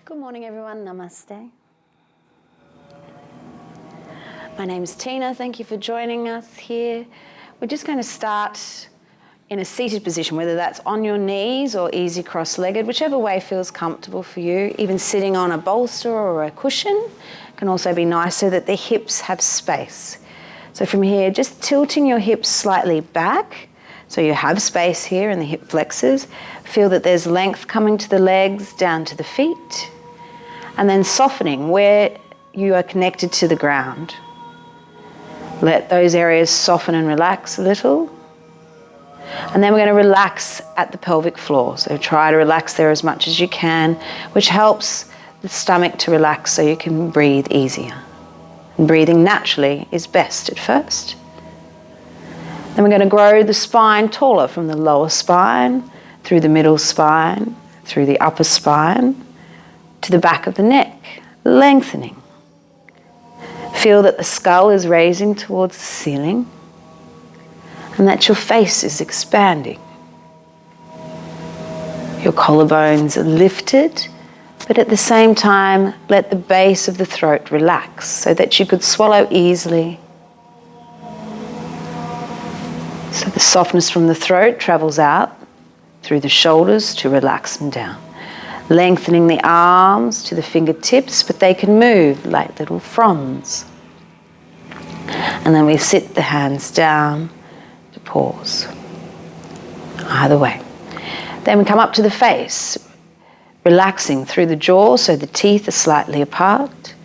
Good morning everyone, namaste. My name's Tina, thank you for joining us here. We're just going to start in a seated position, whether that's on your knees or easy cross-legged, whichever way feels comfortable for you. Even sitting on a bolster or a cushion can also be nice so that the hips have space. So from here, just tilting your hips slightly back, so you have space here in the hip flexors. Feel that there's length coming to the legs, down to the feet, and then softening where you are connected to the ground. Let those areas soften and relax a little. And then we're going to relax at the pelvic floor. So try to relax there as much as you can, which helps the stomach to relax so you can breathe easier. And breathing naturally is best at first. Then we're going to grow the spine taller from the lower spine, through the middle spine, through the upper spine, to the back of the neck, lengthening. Feel that the skull is raising towards the ceiling and that your face is expanding. Your collarbones are lifted, but at the same time, let the base of the throat relax so that you could swallow easily. So the softness from the throat travels out through the shoulders to relax them down. Lengthening the arms to the fingertips, but they can move like little fronds. And then we sit the hands down to pause. Either way. Then we come up to the face, relaxing through the jaw so the teeth are slightly apart.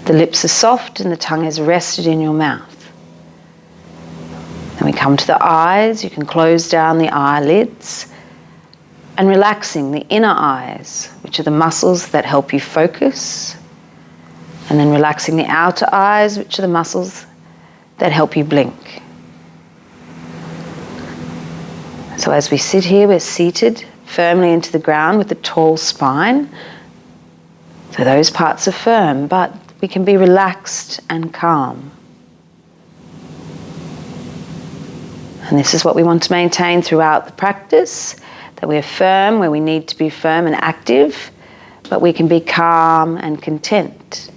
The lips are soft and the tongue is rested in your mouth. Then we come to the eyes. You can close down the eyelids and relaxing the inner eyes, which are the muscles that help you focus. And then relaxing the outer eyes, which are the muscles that help you blink. So as we sit here, we're seated firmly into the ground with a tall spine. So those parts are firm, but we can be relaxed and calm. And this is what we want to maintain throughout the practice, that we're firm where we need to be firm and active, but we can be calm and content.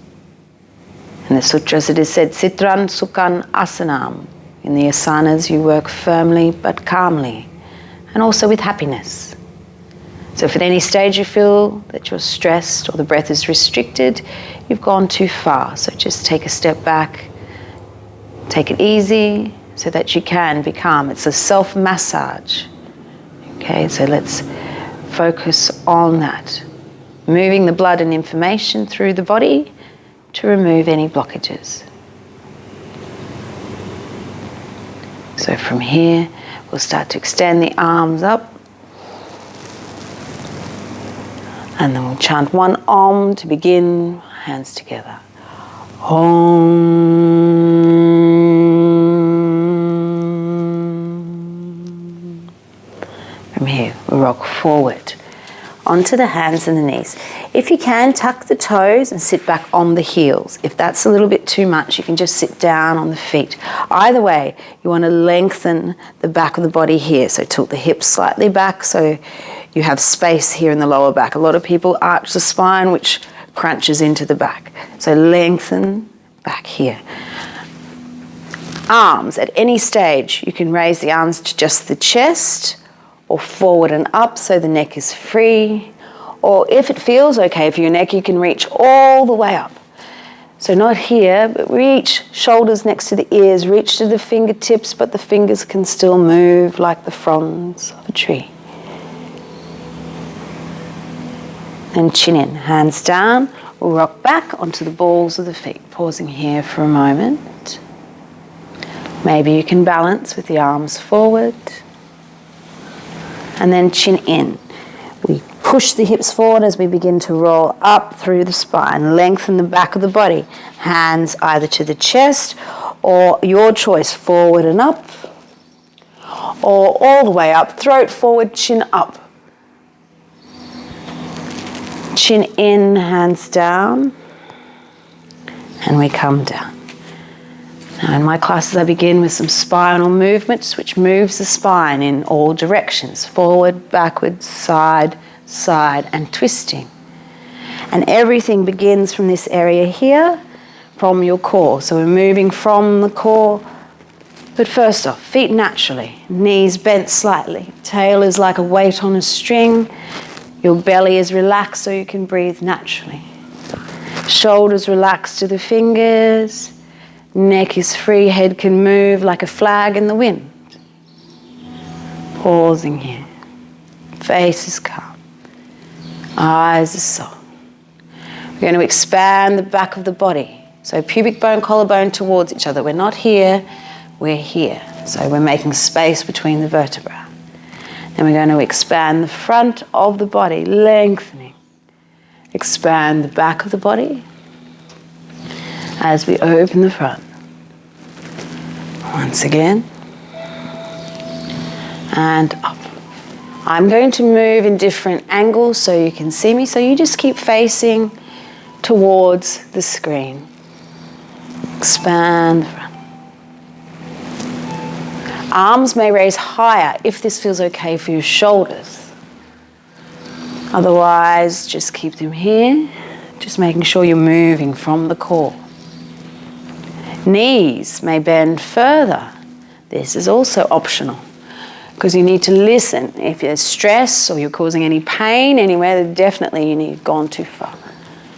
In the sutras it is said, Sitran Sukhan Asanam. In the asanas you work firmly but calmly, and also with happiness. So if at any stage you feel that you're stressed or the breath is restricted, you've gone too far. So just take a step back, take it easy so that you can be calm. It's a self-massage. Okay, so let's focus on that. Moving the blood and information through the body to remove any blockages. So from here, we'll start to extend the arms up. And then we'll chant one Om to begin, hands together. Om. From here, we rock forward onto the hands and the knees. If you can, tuck the toes and sit back on the heels. If that's a little bit too much, you can just sit down on the feet. Either way, you want to lengthen the back of the body here. So tilt the hips slightly back so you have space here in the lower back. A lot of people arch the spine, which crunches into the back. So lengthen back here. Arms, at any stage, you can raise the arms to just the chest or forward and up so the neck is free. Or if it feels okay for your neck, you can reach all the way up. So not here, but reach shoulders next to the ears, reach to the fingertips, but the fingers can still move like the fronds of a tree. And chin in, hands down. We'll rock back onto the balls of the feet. Pausing here for a moment. Maybe you can balance with the arms forward. And then chin in. We push the hips forward as we begin to roll up through the spine. Lengthen the back of the body. Hands either to the chest or your choice, forward and up. Or all the way up, throat forward, chin up. Chin in, hands down. And we come down. Now in my classes I begin with some spinal movements which moves the spine in all directions. Forward, backwards, side, side and twisting. And everything begins from this area here, from your core. So we're moving from the core. But first off, feet naturally, knees bent slightly. Tail is like a weight on a string. Your belly is relaxed so you can breathe naturally. Shoulders relaxed to the fingers. Neck is free, head can move like a flag in the wind. Pausing here. Face is calm. Eyes are soft. We're going to expand the back of the body. So pubic bone, collarbone towards each other. We're not here, we're here. So we're making space between the vertebrae. Then we're going to expand the front of the body, lengthening. Expand the back of the body as we open the front. Once again. And up. I'm going to move in different angles so you can see me. So you just keep facing towards the screen. Expand the front. Arms may raise higher if this feels okay for your shoulders. Otherwise, just keep them here. Just making sure you're moving from the core. Knees may bend further. This is also optional because you need to listen. If there's stress or you're causing any pain anywhere, then definitely you need gone too far.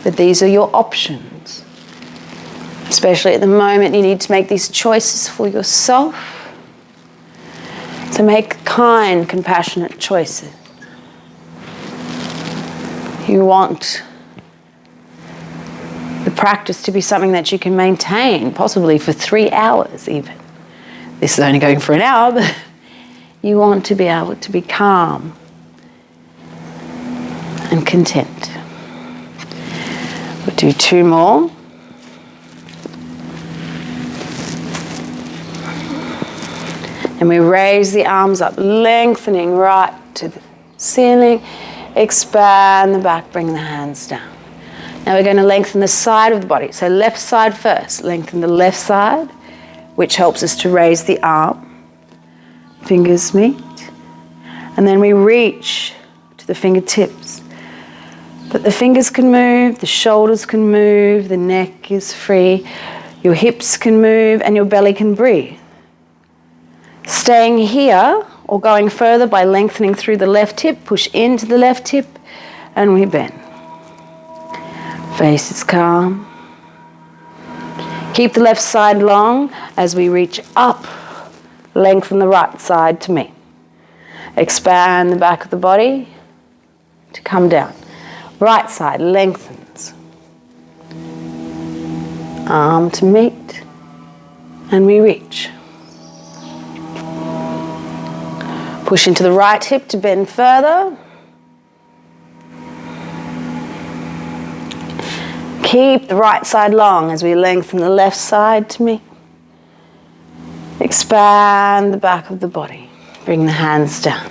But these are your options. Especially at the moment, you need to make these choices for yourself. So make kind, compassionate choices. You want the practice to be something that you can maintain, possibly for 3 hours even. This is only going for an hour, but you want to be able to be calm and content. We'll do 2 more. And we raise the arms up, lengthening right to the ceiling. Expand the back, bring the hands down. Now we're going to lengthen the side of the body. So left side first. Lengthen the left side, which helps us to raise the arm. Fingers meet. And then we reach to the fingertips. But the fingers can move, the shoulders can move, the neck is free, your hips can move, and your belly can breathe. Staying here or going further by lengthening through the left hip, push into the left hip, and we bend. Face is calm. Keep the left side long as we reach up. Lengthen the right side to meet. Expand the back of the body to come down. Right side lengthens. Arm to meet. And we reach. Push into the right hip to bend further. Keep the right side long as we lengthen the left side to meet. Expand the back of the body. Bring the hands down.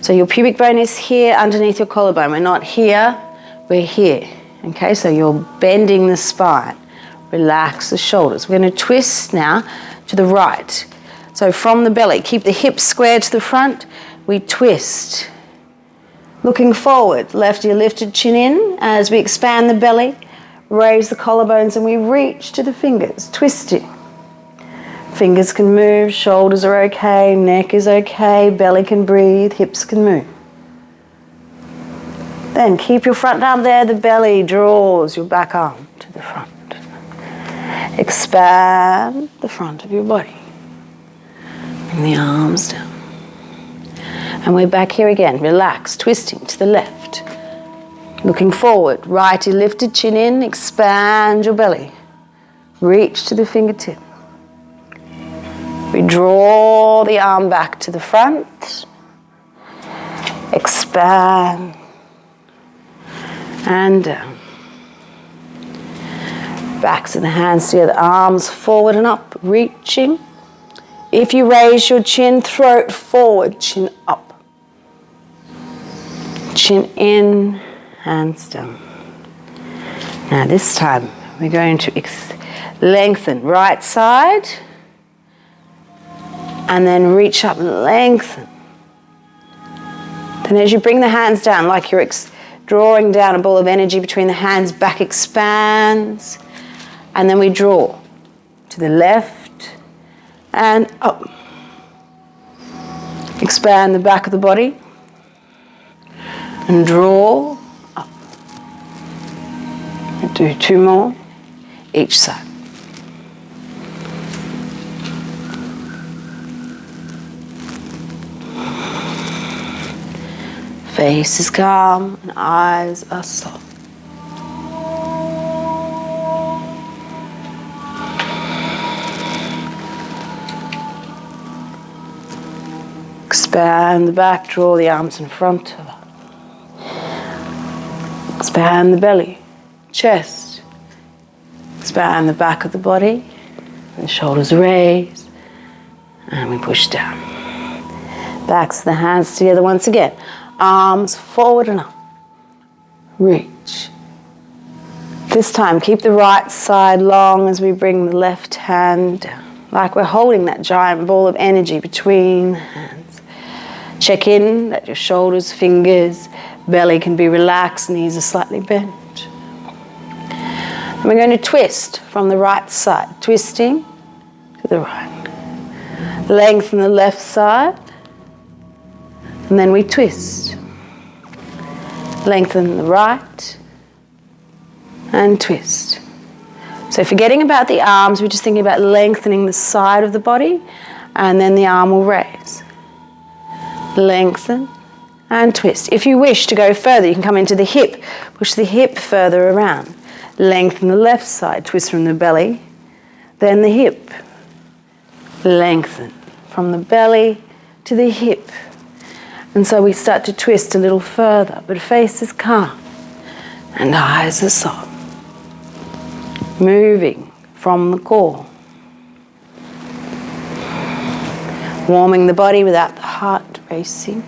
So your pubic bone is here underneath your collarbone. We're not here, we're here. Okay, so you're bending the spine. Relax the shoulders. We're going to twist now to the right. So from the belly, keep the hips square to the front. We twist. Looking forward, left ear lifted, chin in. As we expand the belly, raise the collarbones and we reach to the fingers, twisting. Fingers can move, shoulders are okay, neck is okay, belly can breathe, hips can move. Then keep your front down there, the belly draws your back arm to the front. Expand the front of your body. Bring the arms down. And we're back here again. Relax, twisting to the left. Looking forward, right ear lifted, chin in, expand your belly. Reach to the fingertip. We draw the arm back to the front. Expand. And down. Backs of the hands together, arms forward and up, reaching. If you raise your chin, throat forward, chin up. Chin in, hands down. Now this time we're going to lengthen right side and then reach up and lengthen. Then as you bring the hands down like you're Drawing down a ball of energy between the hands, back expands. And then we draw to the left and up. Expand the back of the body and draw up. Do 2 more each side. Face is calm and eyes are soft. Expand the back, draw the arms in front of us. Expand the belly, chest. Expand the back of the body, and the shoulders raise, and we push down. Backs of the hands together once again. Arms forward and up. Reach. This time, keep the right side long as we bring the left hand down, like we're holding that giant ball of energy between the hands. Check in that your shoulders, fingers, belly can be relaxed, knees are slightly bent. And we're going to twist from the right side, twisting to the right. Lengthen the left side, and then we twist. Lengthen the right, and twist. So forgetting about the arms, we're just thinking about lengthening the side of the body, and then the arm will raise. Lengthen and twist. If you wish to go further, you can come into the hip, push the hip further around. Lengthen the left side, twist from the belly, then the hip. Lengthen from the belly to the hip. And so we start to twist a little further, but face is calm and eyes are soft. Moving from the core. Warming the body without the heart racing.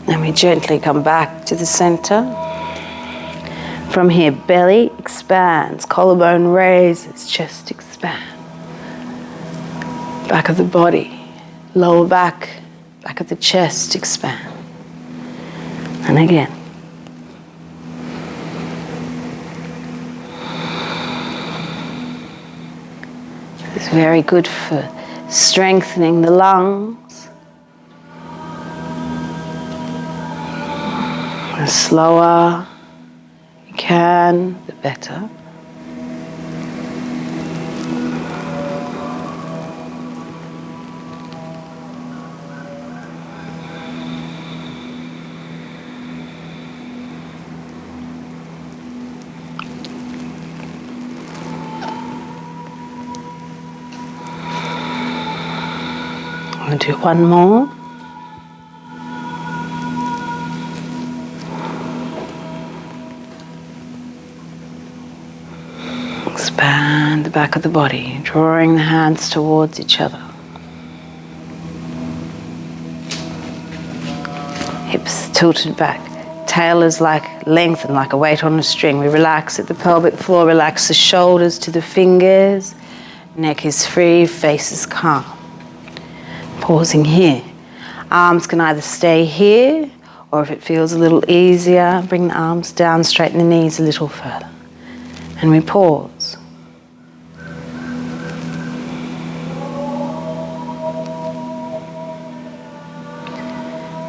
Then we gently come back to the center. From here, belly expands, collarbone raises, chest expands. Back of the body, lower back, back of the chest expand. And again. It's very good for strengthening the lungs. The slower you can, the better. We'll do one more. Expand the back of the body, drawing the hands towards each other. Hips tilted back. Tail is like lengthened, like a weight on a string. We relax at the pelvic floor, relax the shoulders to the fingers. Neck is free, face is calm. Pausing here. Arms can either stay here, or if it feels a little easier, bring the arms down, straighten the knees a little further. And we pause.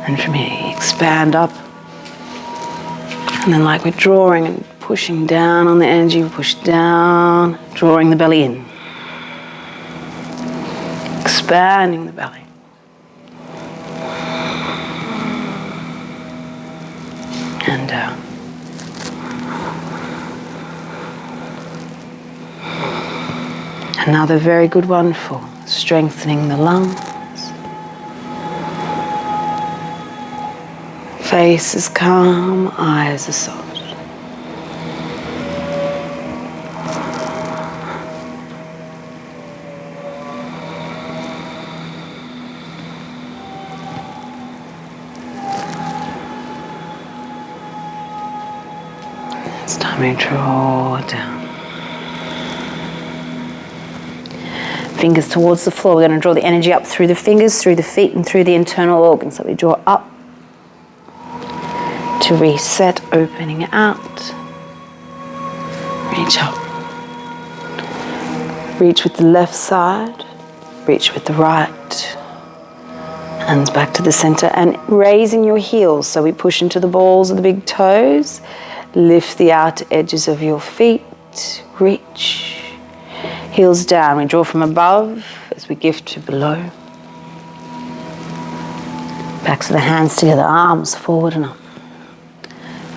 And from here, expand up. And then like we're drawing and pushing down on the energy, we push down, drawing the belly in. Expanding the belly. And down. Another very good one for strengthening the lungs. Face is calm, eyes are soft. It's time we draw down. Fingers towards the floor. We're going to draw the energy up through the fingers, through the feet, and through the internal organs. So we draw up to reset, opening out. Reach up. Reach with the left side. Reach with the right. Hands back to the center and raising your heels. So we push into the balls of the big toes. Lift the outer edges of your feet. Reach. Heels down. We draw from above as we gift to below. Backs of the hands together, arms forward and up.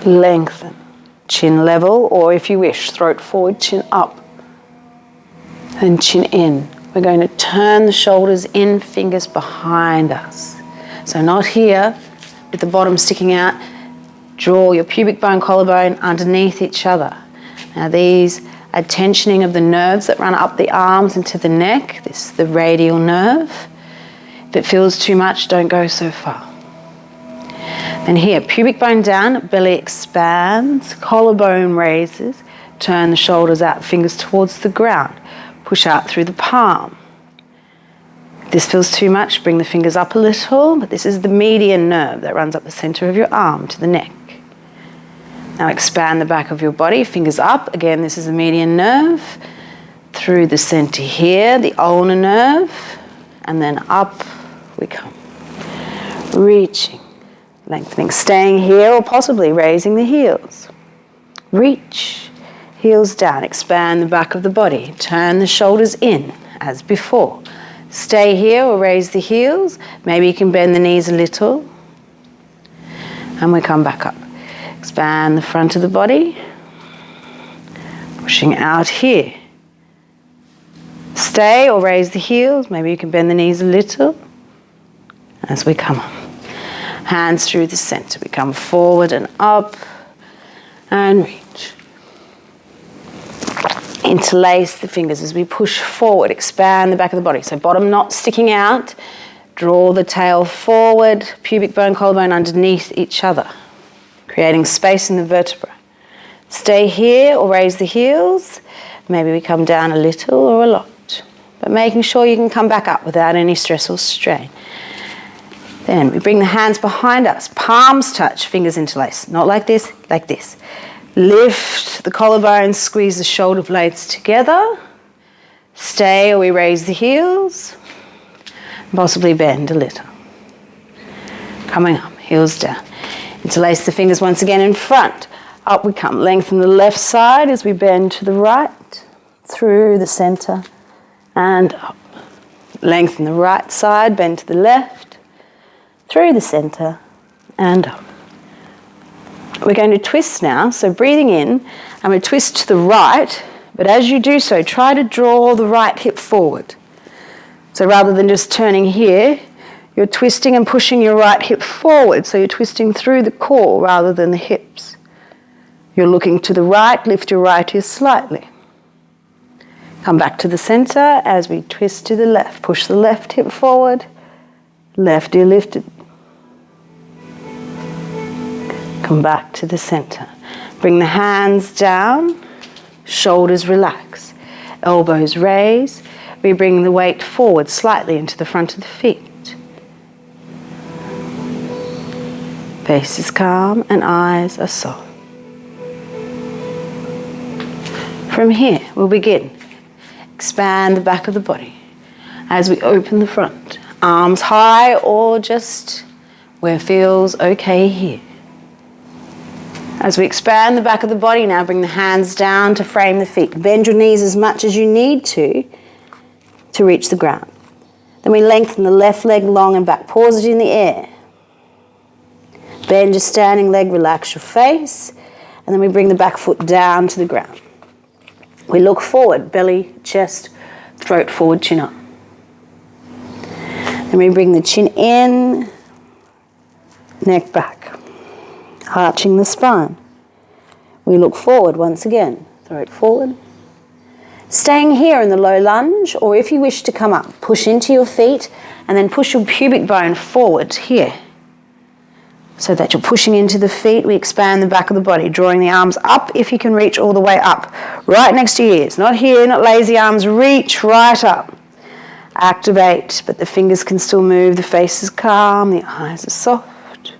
Lengthen. Chin level, or if you wish, throat forward, chin up. And chin in. We're going to turn the shoulders in, fingers behind us. So not here, with the bottom sticking out. Draw your pubic bone, collarbone underneath each other. Now these are tensioning of the nerves that run up the arms into the neck. This is the radial nerve. If it feels too much, don't go so far. And here, pubic bone down, belly expands, collarbone raises, turn the shoulders out, fingers towards the ground. Push out through the palm. If this feels too much, bring the fingers up a little, but this is the median nerve that runs up the center of your arm to the neck. Now expand the back of your body, fingers up. Again, this is the median nerve. Through the center here, the ulnar nerve, and then up we come. Reaching, lengthening, staying here or possibly raising the heels. Reach, heels down, expand the back of the body. Turn the shoulders in as before. Stay here or raise the heels. Maybe you can bend the knees a little. And we come back up. Expand the front of the body. Pushing out here. Stay or raise the heels. Maybe you can bend the knees a little. As we come up. Hands through the center. We come forward and up. And reach. Interlace the fingers as we push forward. Expand the back of the body. So bottom not sticking out. Draw the tail forward. Pubic bone, collarbone underneath each other. Creating space in the vertebra. Stay here or raise the heels. Maybe we come down a little or a lot. But making sure you can come back up without any stress or strain. Then we bring the hands behind us. Palms touch, fingers interlace. Not like this, like this. Lift the collarbones, squeeze the shoulder blades together. Stay or we raise the heels. Possibly bend a little. Coming up, heels down. Interlace the fingers once again in front. Up we come. Lengthen the left side as we bend to the right, through the center, and up. Lengthen the right side, bend to the left, through the center, and up. We're going to twist now, so breathing in, and we twist to the right, but as you do so, try to draw the right hip forward. So rather than just turning here, you're twisting and pushing your right hip forward, so you're twisting through the core rather than the hips. You're looking to the right, lift your right ear slightly. Come back to the center as we twist to the left. Push the left hip forward, left ear lifted. Come back to the center. Bring the hands down, shoulders relax, elbows raise. We bring the weight forward slightly into the front of the feet. Face is calm and eyes are soft. From here, we'll begin. Expand the back of the body as we open the front. Arms high or just where it feels okay here. As we expand the back of the body now, bring the hands down to frame the feet. Bend your knees as much as you need to reach the ground. Then we lengthen the left leg long and back. Pause it in the air. Bend your standing leg, relax your face, and then we bring the back foot down to the ground. We look forward, belly, chest, throat forward, chin up. Then we bring the chin in, neck back, arching the spine. We look forward once again, throat forward. Staying here in the low lunge, or if you wish to come up, push into your feet and then push your pubic bone forward here. so that you're pushing into the feet. We expand the back of the body, drawing the arms up if you can reach all the way up, right next to your ears. Not here, not lazy arms, reach right up. Activate, but the fingers can still move, the face is calm, the eyes are soft.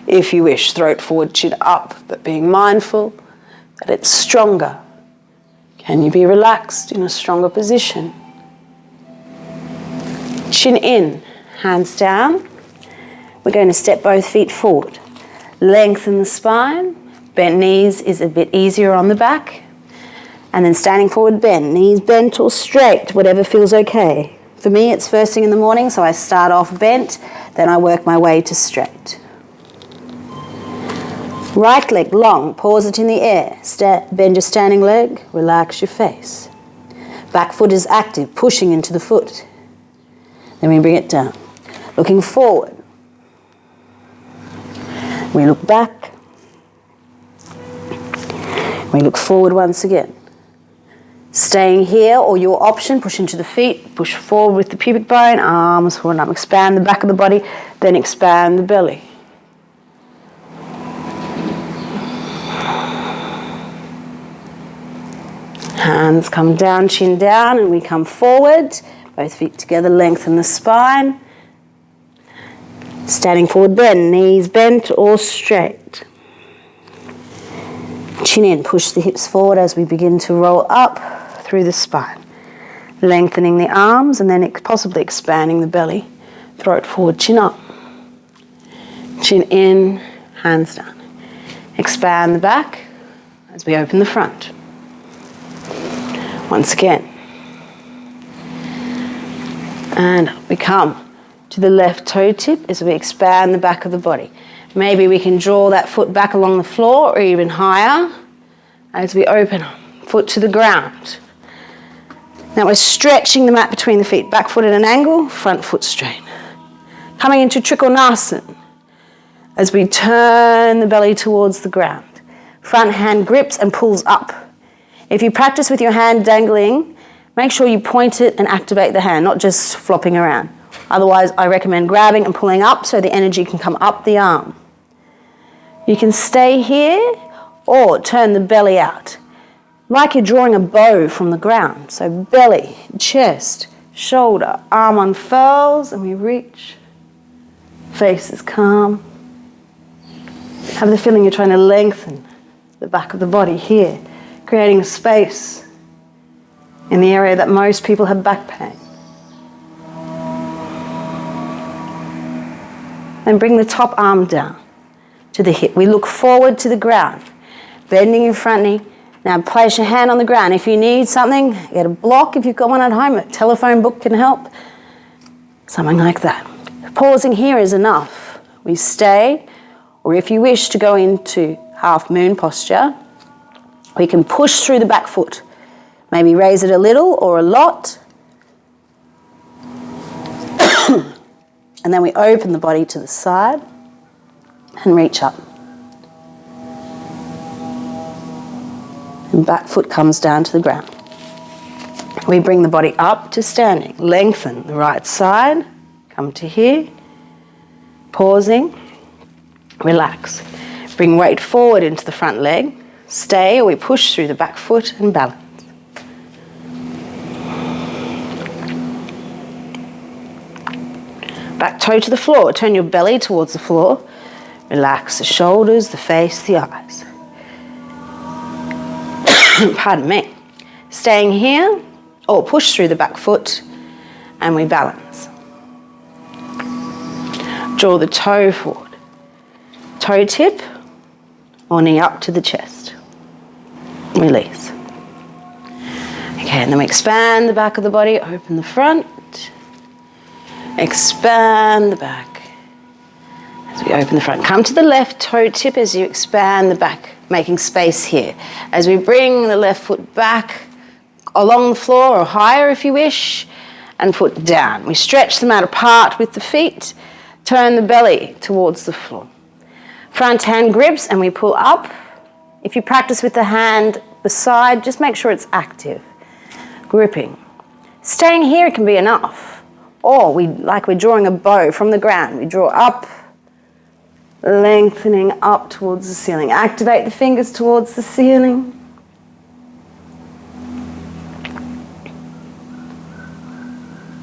If you wish, throat forward, chin up, but being mindful that it's stronger. Can you be relaxed in a stronger position? Chin in, hands down. We're going to step both feet forward. Lengthen the spine. Bent knees is a bit easier on the back. And then standing forward, bend. Knees bent or straight, whatever feels okay. For me, it's first thing in the morning, so I start off bent, then I work my way to straight. Right leg long, pause it in the air. Bend your standing leg, relax your face. Back foot is active, pushing into the foot. Then we bring it down. Looking forward. We look back. We look forward once again. Staying here, or your option, push into the feet, push forward with the pubic bone, arms forward and up, expand the back of the body, then expand the belly. Hands come down, chin down, and we come forward. Both feet together, lengthen the spine. Standing forward, bend, knees bent or straight. Chin in, push the hips forward as we begin to roll up through the spine. Lengthening the arms and then possibly expanding the belly. Throat forward, chin up. Chin in, hands down. Expand the back as we open the front. Once again. And we come to the left toe tip as we expand the back of the body. Maybe we can draw that foot back along the floor or even higher as we open up, foot to the ground. Now we're stretching the mat between the feet, back foot at an angle, front foot straight. Coming into Trikonasana as we turn the belly towards the ground. Front hand grips and pulls up. If you practice with your hand dangling, make sure you point it and activate the hand, not just flopping around. Otherwise, I recommend grabbing and pulling up so the energy can come up the arm. You can stay here or turn the belly out, like you're drawing a bow from the ground. So belly, chest, shoulder, arm unfurls, and we reach. Face is calm. Have the feeling you're trying to lengthen the back of the body here, creating a space in the area that most people have back pain. And bring the top arm down to the hip. We look forward to the ground, bending your front knee. Now place your hand on the ground. If you need something, get a block if you've got one at home. A telephone book can help. Something like that. Pausing here is enough. We stay, or if you wish to go into half moon posture, we can push through the back foot. Maybe raise it a little or a lot. And then we open the body to the side and reach up. And back foot comes down to the ground. We bring the body up to standing. Lengthen the right side. Come to here. Pausing. Relax. Bring weight forward into the front leg. Stay, or we push through the back foot and balance. Back toe to the floor. Turn your belly towards the floor. Relax the shoulders, the face, the eyes. Pardon me. Staying here, or push through the back foot, and we balance. Draw the toe forward. Toe tip, or knee up to the chest. Release. Okay, and then we expand the back of the body, open the front. Expand the back as we open the front. Come to the left toe tip as you expand the back, making space here. As we bring the left foot back along the floor or higher if you wish, and foot down. We stretch the mat apart with the feet, turn the belly towards the floor. Front hand grips and we pull up. If you practice with the hand beside, just make sure it's active. Gripping. Staying here can be enough. Or we're drawing a bow from the ground. We draw up lengthening up towards the ceiling. Activate the fingers towards the ceiling.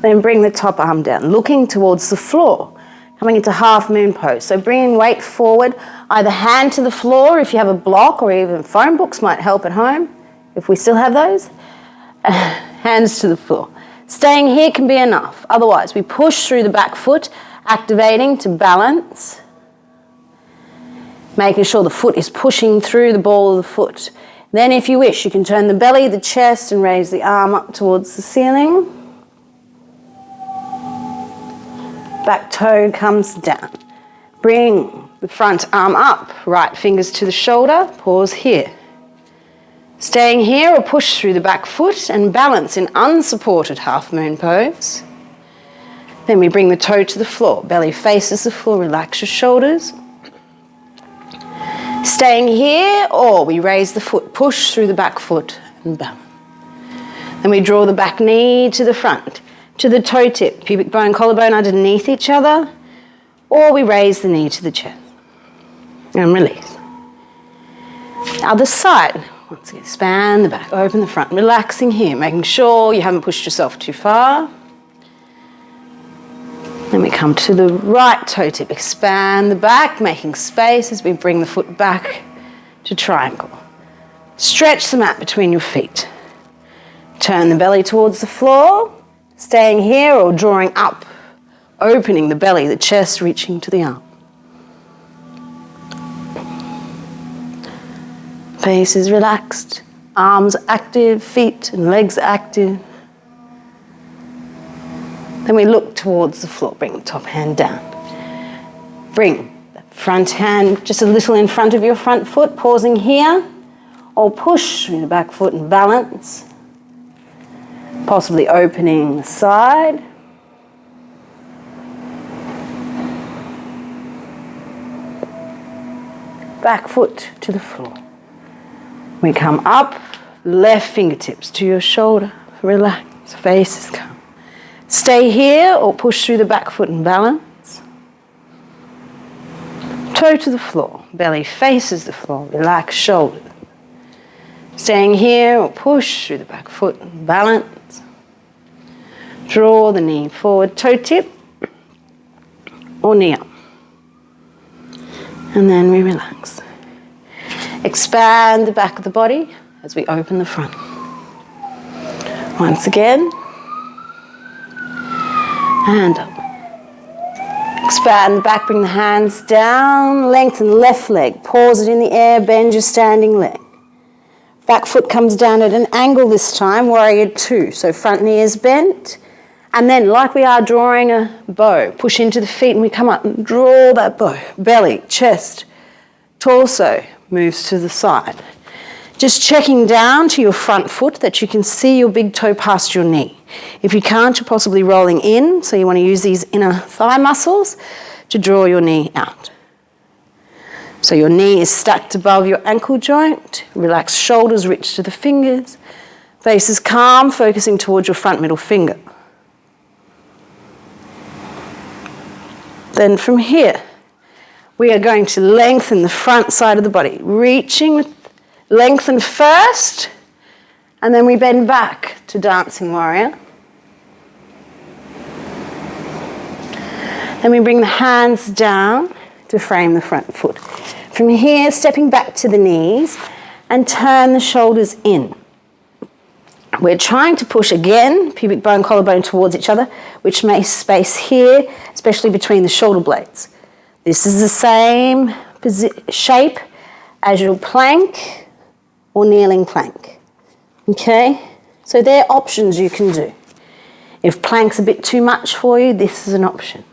Then bring the top arm down, looking towards the floor, coming into half moon pose. So bringing weight forward, either hand to the floor if you have a block, or even phone books might help at home, if we still have those. Hands to the floor. Staying here can be enough. Otherwise, we push through the back foot, activating to balance, making sure the foot is pushing through the ball of the foot. Then if you wish, you can turn the belly, the chest, and raise the arm up towards the ceiling. Back toe comes down. Bring the front arm up, right fingers to the shoulder, pause here. Staying here or push through the back foot and balance in unsupported half moon pose. Then we bring the toe to the floor, belly faces the floor, relax your shoulders. Staying here, or we raise the foot, push through the back foot and balance. Then we draw the back knee to the front, to the toe tip, pubic bone, collarbone underneath each other, or we raise the knee to the chest and release. Other side, once again, expand the back, open the front, relaxing here, making sure you haven't pushed yourself too far. Then we come to the right toe tip, expand the back, making space as we bring the foot back to triangle. Stretch the mat between your feet. Turn the belly towards the floor, staying here or drawing up, opening the belly, the chest reaching to the arm. Face is relaxed, arms active, feet and legs active. Then we look towards the floor, bring the top hand down. Bring the front hand just a little in front of your front foot, pausing here, or push through the back foot and balance. Possibly opening the side. Back foot to the floor. We come up, left fingertips to your shoulder, relax, face is calm. Stay here or push through the back foot and balance. Toe to the floor, belly faces the floor, relax shoulders. Staying here or push through the back foot and balance. Draw the knee forward, toe tip or knee up. And then we relax. Expand the back of the body as we open the front. Once again. And up. Expand the back, bring the hands down, lengthen left leg, pause it in the air, bend your standing leg. Back foot comes down at an angle this time, warrior two. So front knee is bent. And then like we are drawing a bow, push into the feet and we come up and draw that bow. Belly, chest, torso moves to the side. Just checking down to your front foot that you can see your big toe past your knee. If you can't, you're possibly rolling in, so you want to use these inner thigh muscles to draw your knee out. So your knee is stacked above your ankle joint, relax shoulders, reach to the fingers, face is calm, focusing towards your front middle finger. Then from here, we are going to lengthen the front side of the body, reaching with lengthen first, and then we bend back to dancing warrior. Then we bring the hands down to frame the front foot. From here, stepping back to the knees and turn the shoulders in. We're trying to push again, pubic bone, collarbone towards each other, which makes space here, especially between the shoulder blades. This is the same shape as your plank or kneeling plank. Okay? So there are options you can do. If plank's a bit too much for you, this is an option.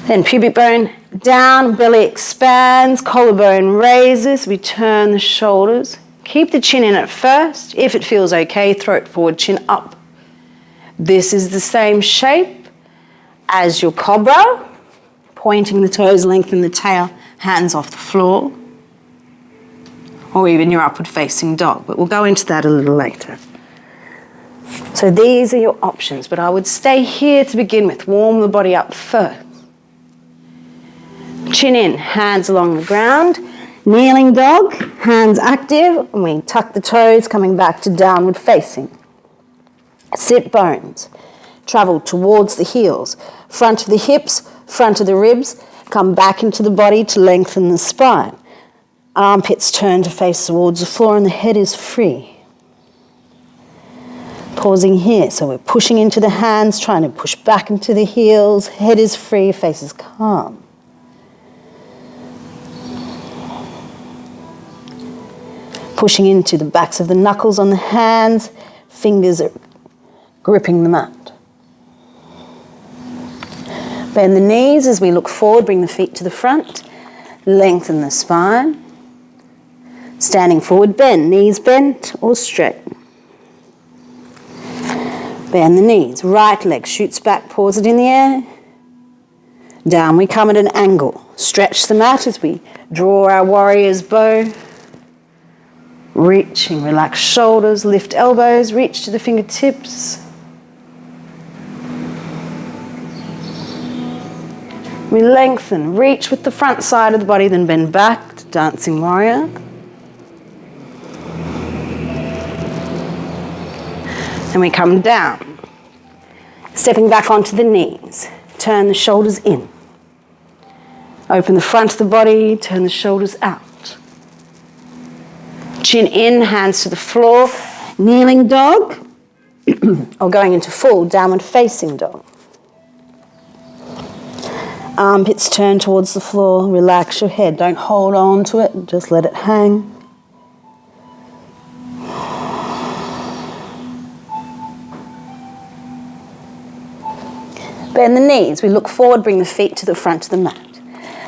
Then pubic bone down, belly expands, collarbone raises, we turn the shoulders. Keep the chin in at first. If it feels okay, throat forward, chin up. This is the same shape as your cobra, pointing the toes, lengthen the tail, hands off the floor, or even your upward facing dog, but we'll go into that a little later. So these are your options, but I would stay here to begin with, warm the body up first. Chin in, hands along the ground. Kneeling dog, hands active, and we tuck the toes, coming back to downward facing. Sit bones, travel towards the heels, front of the hips, front of the ribs, come back into the body to lengthen the spine. Armpits turn to face towards the floor and the head is free. Pausing here, so we're pushing into the hands, trying to push back into the heels, head is free, face is calm. Pushing into the backs of the knuckles on the hands, fingers are gripping the mat. Bend the knees as we look forward, bring the feet to the front, lengthen the spine. Standing forward, bend, knees bent or straight. Bend the knees, right leg shoots back, pause it in the air. Down we come at an angle. Stretch the mat as we draw our warrior's bow. Reaching, relax shoulders, lift elbows, reach to the fingertips. We lengthen, reach with the front side of the body, then bend back to dancing warrior. And we come down, stepping back onto the knees. Turn the shoulders in. Open the front of the body, turn the shoulders out. Chin in, hands to the floor, kneeling dog, or going into full downward facing dog. Armpits turn towards the floor, relax your head, don't hold on to it, just let it hang. Bend the knees, we look forward, bring the feet to the front of the mat.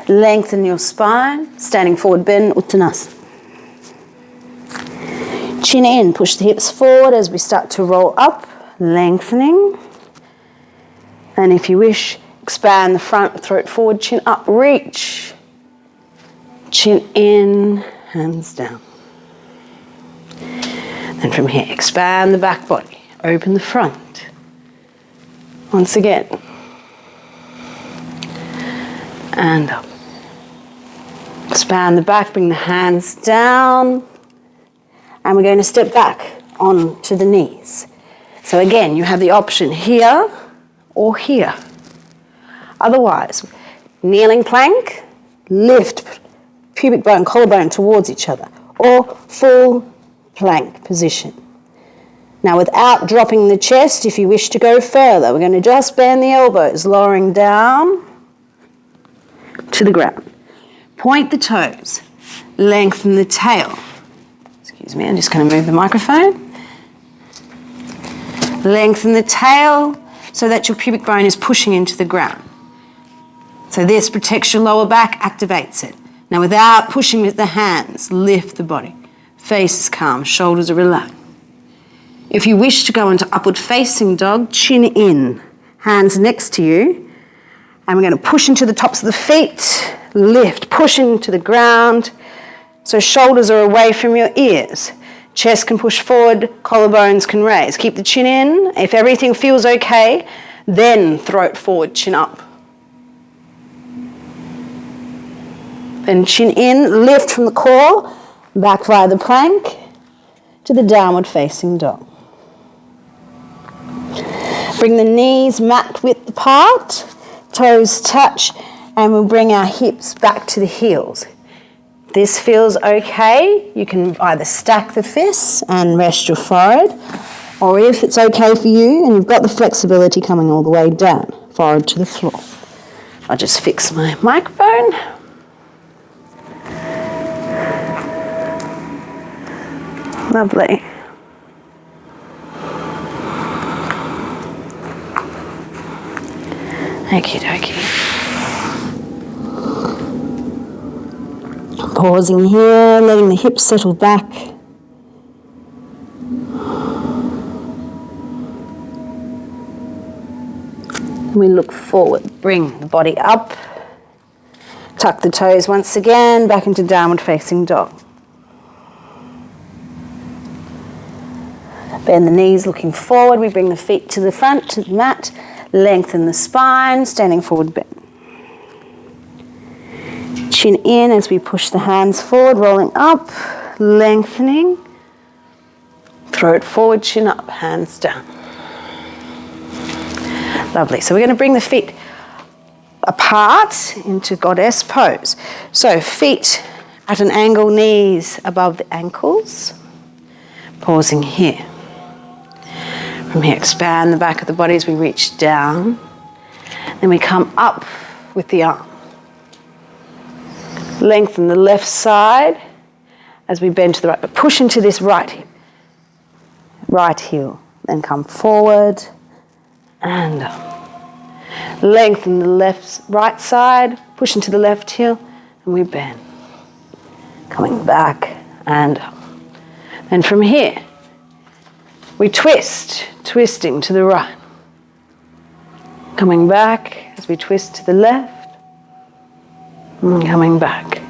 Lengthen your spine, standing forward, bend, Uttanasana. Chin in, push the hips forward as we start to roll up, lengthening. And if you wish, expand the front, throat forward, chin up, reach. Chin in, hands down. Then from here, expand the back body, open the front. Once again. And up. Expand the back, bring the hands down. And we're going to step back onto the knees. So again, you have the option here or here. Otherwise, kneeling plank, lift pubic bone, collarbone towards each other, or full plank position. Now without dropping the chest, if you wish to go further, we're going to just bend the elbows, lowering down to the ground. Point the toes, lengthen the tail. Excuse me, I'm just going to move the microphone. Lengthen the tail so that your pubic bone is pushing into the ground. So this protects your lower back, activates it. Now without pushing with the hands, lift the body. Face is calm, shoulders are relaxed. If you wish to go into upward facing dog, chin in, hands next to you. And we're going to push into the tops of the feet, lift, push into the ground. So shoulders are away from your ears. Chest can push forward, collarbones can raise. Keep the chin in. If everything feels okay, then throat forward, chin up. Then chin in, lift from the core, back via the plank to the downward facing dog. Bring the knees mat width apart, toes touch, and we'll bring our hips back to the heels. This feels okay, you can either stack the fists and rest your forehead, or if it's okay for you and you've got the flexibility coming all the way down, forehead to the floor. I'll just fix my microphone. Lovely. Okie dokie. Pausing here, letting the hips settle back. We look forward, bring the body up. Tuck the toes once again, back into downward facing dog. Bend the knees looking forward, we bring the feet to the front, to the mat. Lengthen the spine, standing forward bend. Chin in as we push the hands forward, rolling up, lengthening. Throat forward, chin up, hands down. Lovely. So we're going to bring the feet apart into goddess pose. So feet at an angle, knees above the ankles. Pausing here. From here, expand the back of the body as we reach down. Then we come up with the arm. Lengthen the left side as we bend to the right, but push into this right hip. Right heel. Then come forward and up. Lengthen the right side, push into the left heel, and we bend. Coming back and up. And from here, we twist, twisting to the right. Coming back as we twist to the left. And coming back.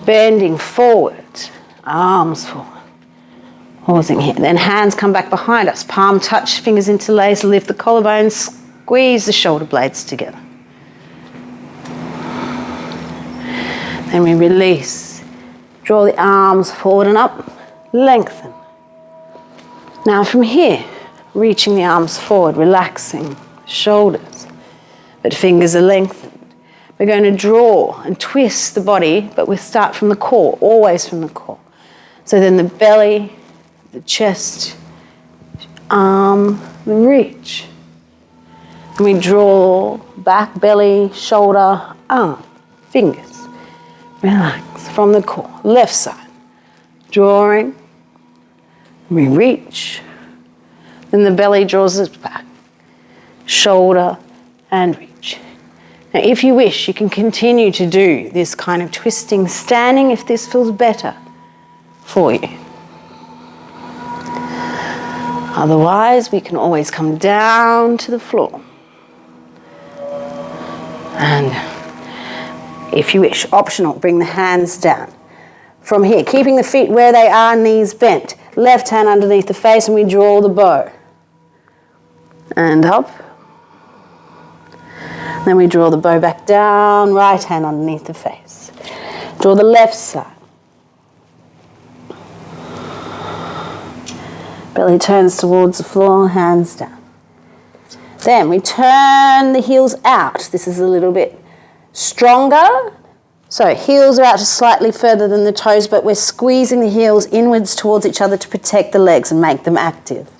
Bending forward, arms forward. Pausing here. Then hands come back behind us. Palm touch, fingers interlace, lift the collarbones, squeeze the shoulder blades together. Then we release. Draw the arms forward and up. Lengthen. Now from here, reaching the arms forward, relaxing shoulders, but fingers are lengthened. We're going to draw and twist the body, but we start from the core, always from the core. So then the belly, the chest, arm, the reach. And we draw back, belly, shoulder, arm, fingers. Relax from the core, left side. Drawing, we reach, then the belly draws us back, shoulder and reach. Now if you wish, you can continue to do this kind of twisting standing if this feels better for you. Otherwise, we can always come down to the floor. And if you wish, optional, bring the hands down. From here, keeping the feet where they are, knees bent. Left hand underneath the face and we draw the bow. And up. Then we draw the bow back down, right hand underneath the face. Draw the left side. Belly turns towards the floor, hands down. Then we turn the heels out. This is a little bit stronger. So heels are out just slightly further than the toes, but we're squeezing the heels inwards towards each other to protect the legs and make them active.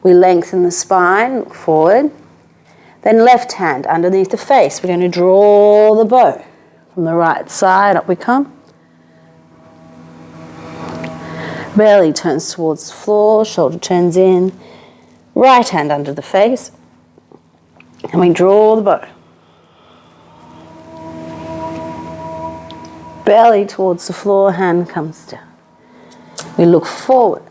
We lengthen the spine, look forward. Then left hand underneath the face. We're going to draw the bow. From the right side, up we come. Belly turns towards the floor, shoulder turns in. Right hand under the face. And we draw the bow. Belly towards the floor, hand comes down. We look forward.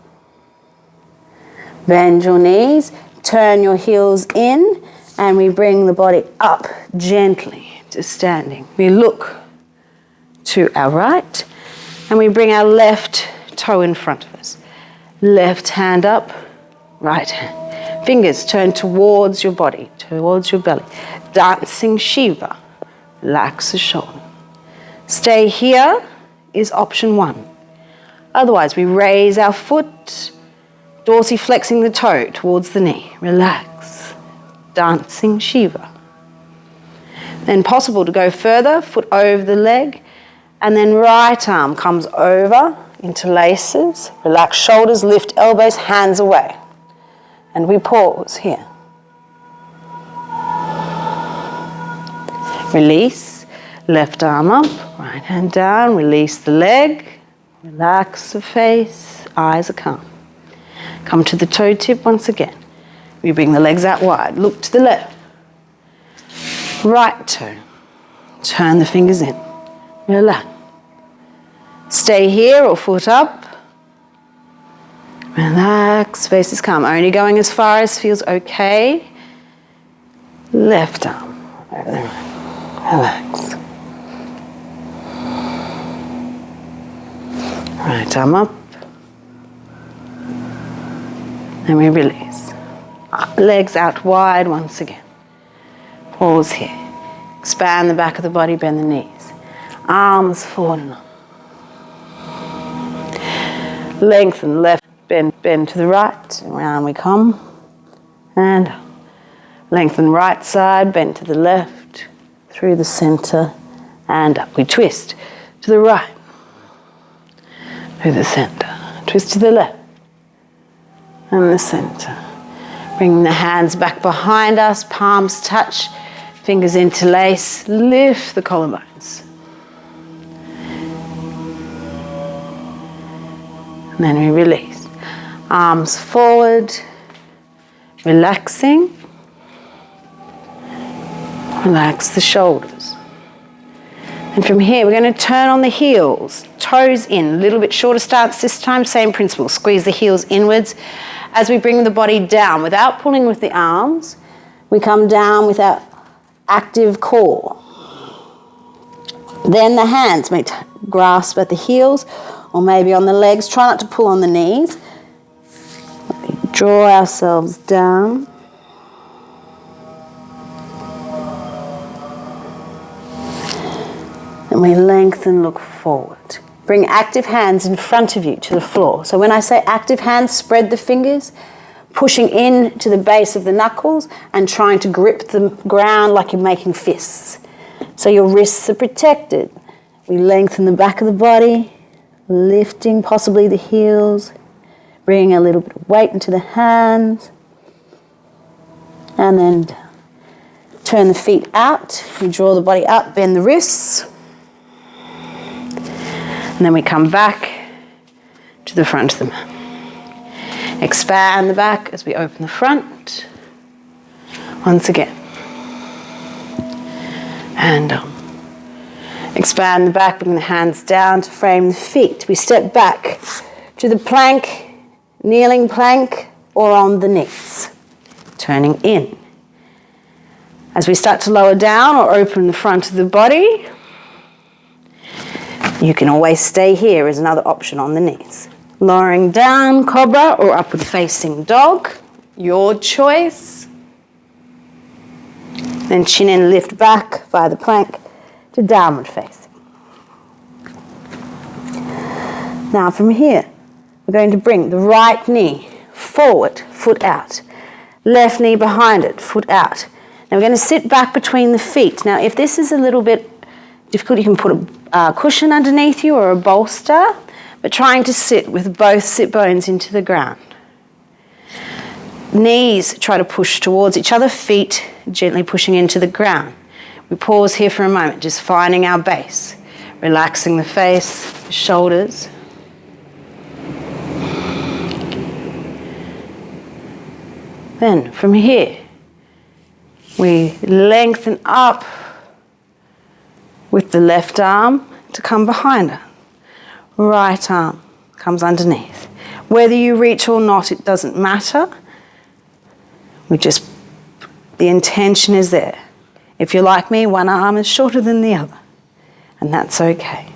Bend your knees, turn your heels in, and we bring the body up gently to standing. We look to our right, and we bring our left toe in front of us. Left hand up, right hand. Fingers turn towards your body, towards your belly. Dancing Shiva. Relax the shoulder. Stay here is option 1. Otherwise, we raise our foot, dorsiflexing the toe towards the knee. Relax. Dancing Shiva. Then possible to go further, foot over the leg, and then right arm comes over, interlaces. Relax shoulders, lift elbows, hands away. And we pause here. Release, left arm up, right hand down, release the leg, relax the face, eyes are calm. Come to the toe tip once again. We bring the legs out wide, look to the left. Right toe, turn the fingers in, relax. Stay here or foot up. Relax, face is calm. Only going as far as feels okay. Left arm, over the right. Relax. Right arm up. And we release. Legs out wide once again. Pause here. Expand the back of the body, bend the knees. Arms forward. Lengthen left, bend to the right, around we come. And lengthen right side, bend to the left, through the center, and up. We twist to the right, through the center. Twist to the left, and the center. Bring the hands back behind us, palms touch, fingers interlace, lift the collarbones. And then we release. Arms forward, relaxing. Relax the shoulders. And from here, we're going to turn on the heels, toes in, a little bit shorter stance this time, same principle. Squeeze the heels inwards as we bring the body down. Without pulling with the arms, we come down with our active core. Then the hands may grasp at the heels or maybe on the legs. Try not to pull on the knees. Draw ourselves down. And we lengthen, look forward. Bring active hands in front of you to the floor. So when I say active hands, spread the fingers, pushing in to the base of the knuckles and trying to grip the ground like you're making fists. So your wrists are protected. We lengthen the back of the body, lifting possibly the heels, bringing a little bit of weight into the hands, and then turn the feet out. We draw the body up, bend the wrists, and then we come back to the front of the mat. Expand the back as we open the front. Once again. And expand the back, bring the hands down to frame the feet. We step back to the plank, kneeling plank, or on the knees. Turning in. As we start to lower down or open the front of the body, you can always stay here as another option on the knees. Lowering down, cobra or upward facing dog, your choice. Then chin in, lift back via the plank to downward facing. Now from here, we're going to bring the right knee forward, foot out. Left knee behind it, foot out. Now we're going to sit back between the feet. Now if this is a little bit difficult, you can put a cushion underneath you or a bolster, but trying to sit with both sit bones into the ground. Knees try to push towards each other, feet gently pushing into the ground. We pause here for a moment, just finding our base, relaxing the face, the shoulders. Then from here, we lengthen up with the left arm to come behind it. Right arm comes underneath. Whether you reach or not, it doesn't matter. The intention is there. If you're like me, one arm is shorter than the other, and that's okay.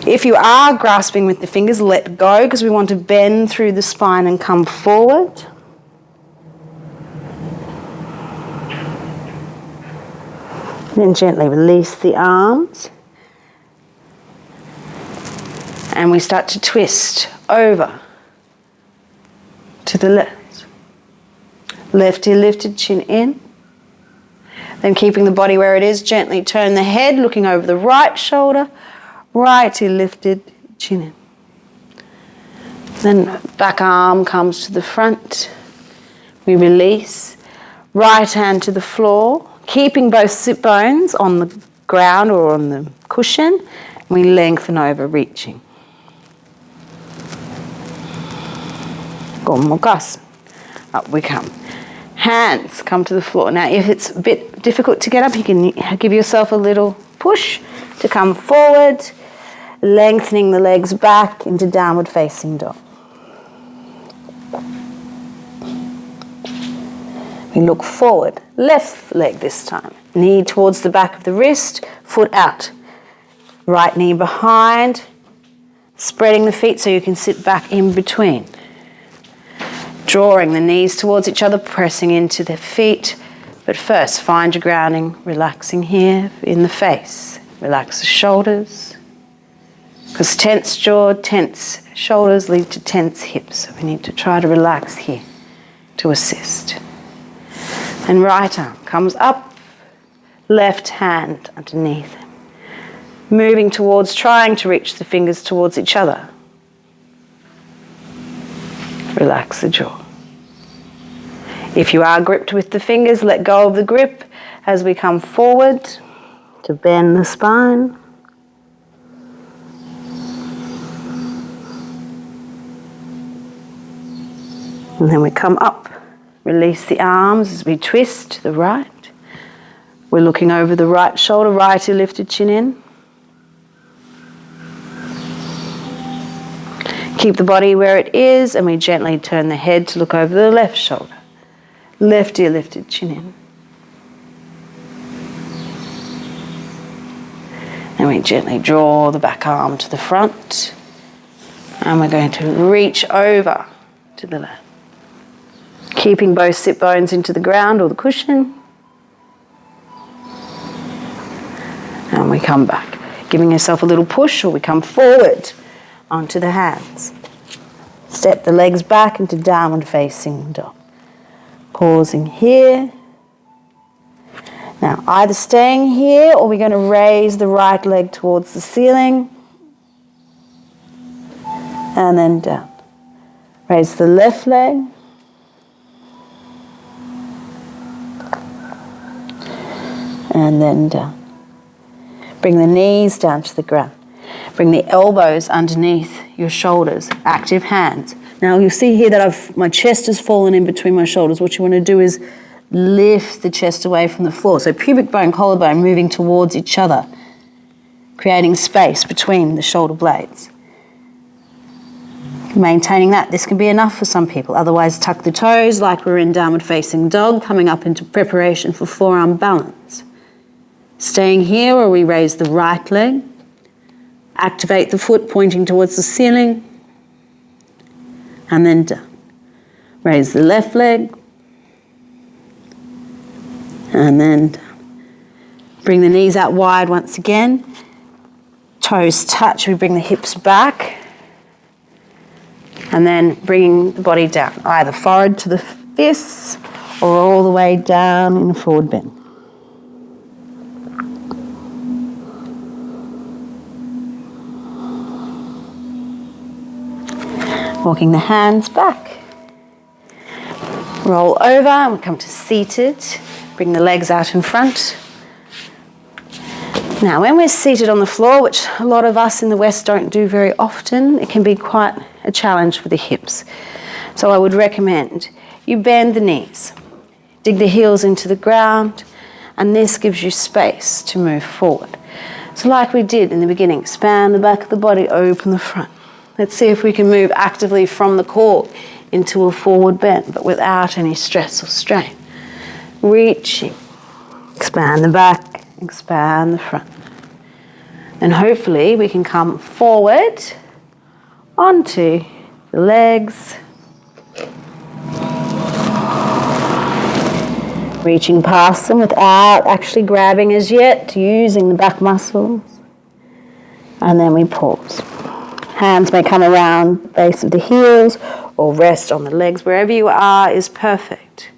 If you are grasping with the fingers, let go, because we want to bend through the spine and come forward. Then gently release the arms. And we start to twist over to the left. Left ear lifted, chin in. Then keeping the body where it is, gently turn the head, looking over the right shoulder. Right ear lifted, chin in. Then back arm comes to the front. We release. Right hand to the floor. Keeping both sit bones on the ground or on the cushion. We lengthen over, reaching. Gomukhasana. Up we come. Hands come to the floor. Now, if it's a bit difficult to get up, you can give yourself a little push to come forward, lengthening the legs back into downward facing dog. We look forward, left leg this time. Knee towards the back of the wrist, foot out. Right knee behind, spreading the feet so you can sit back in between. Drawing the knees towards each other, pressing into the feet. But first, find your grounding, relaxing here in the face. Relax the shoulders. Because tense jaw, tense shoulders lead to tense hips. So we need to try to relax here to assist. And right arm comes up, left hand underneath. Moving towards, trying to reach the fingers towards each other. Relax the jaw. If you are gripped with the fingers, let go of the grip as we come forward to bend the spine. And then we come up, release the arms as we twist to the right. We're looking over the right shoulder, right ear lifted, chin in. Keep the body where it is, and we gently turn the head to look over the left shoulder. Left ear lifted, chin in. And we gently draw the back arm to the front. And we're going to reach over to the left. Keeping both sit bones into the ground or the cushion. And we come back. Giving yourself a little push, or we come forward onto the hands. Step the legs back into downward facing dog. Pausing here. Now, either staying here or we're going to raise the right leg towards the ceiling. And then down. Raise the left leg. And then down. Bring the knees down to the ground. Bring the elbows underneath your shoulders. Active hands. Now you'll see here that my chest has fallen in between my shoulders. What you want to do is lift the chest away from the floor. So pubic bone, collarbone moving towards each other, creating space between the shoulder blades. Maintaining that. This can be enough for some people. Otherwise, tuck the toes like we're in downward facing dog, coming up into preparation for forearm balance. Staying here, or we raise the right leg. Activate the foot pointing towards the ceiling. And then down. Raise the left leg. And then down. Bring the knees out wide once again. Toes touch, we bring the hips back. And then bringing the body down, either forward to the fists or all the way down in a forward bend. Walking the hands back. Roll over and we come to seated. Bring the legs out in front. Now, when we're seated on the floor, which a lot of us in the West don't do very often, it can be quite a challenge for the hips. So I would recommend you bend the knees, dig the heels into the ground, and this gives you space to move forward. So like we did in the beginning, expand the back of the body, open the front. Let's see if we can move actively from the core into a forward bend, but without any stress or strain. Reaching, expand the back, expand the front. And hopefully we can come forward onto the legs. Reaching past them without actually grabbing as yet, using the back muscles. And then we pause. Hands may come around the base of the heels or rest on the legs. Wherever you are is perfect.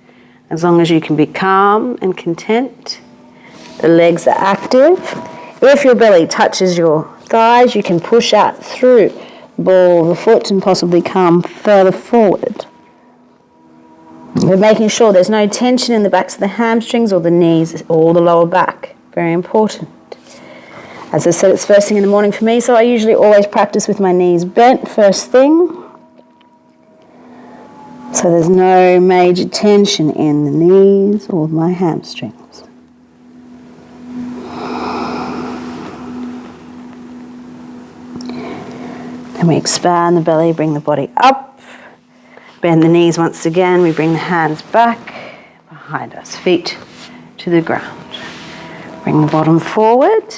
As long as you can be calm and content. The legs are active. If your belly touches your thighs, you can push out through the ball of the foot and possibly come further forward. We're making sure there's no tension in the backs of the hamstrings or the knees or the lower back. Very important. As I said, it's first thing in the morning for me, so I usually always practice with my knees bent first thing. So there's no major tension in the knees or my hamstrings. Then we expand the belly, bring the body up. Bend the knees once again. We bring the hands back behind us, feet to the ground. Bring the bottom forward.